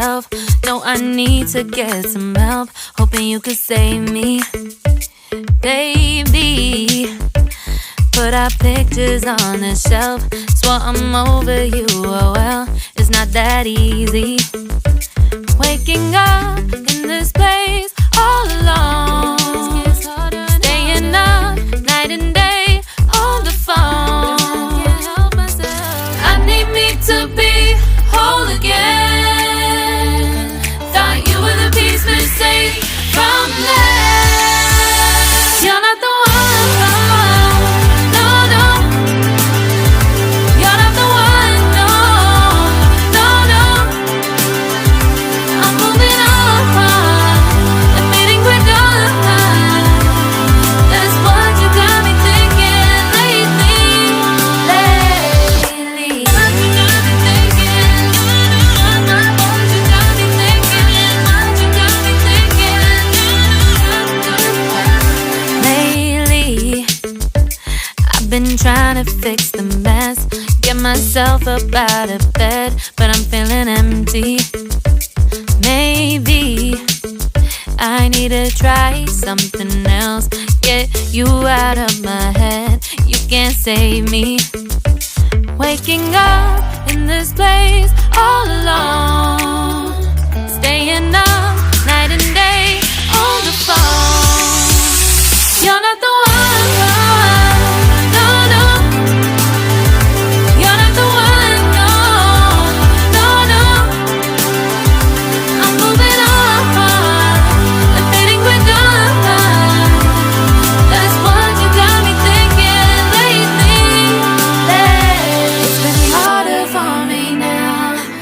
myself. No, I need to get some help. Hoping you could save me, baby. Put our pictures on the shelf. Swore I'm over you, oh well, it's not that easy. Waking up in this place all alone, staying up night and day on the phone. I need me to be whole again. Thought you were the piece missing from left. You're not the one. Been trying to fix the mess, get myself up out of bed, but I'm feeling empty. Maybe I need to try something else, get you out of my head. You can't save me. Waking up in this place all alone, staying up night and day on the phone. You're not the one.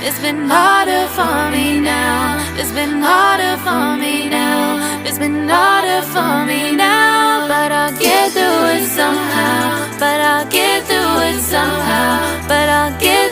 It's been harder for me now. It's been harder for me now. It's been harder for me now. But I'll get through it somehow. But I'll get through it somehow. But I'll get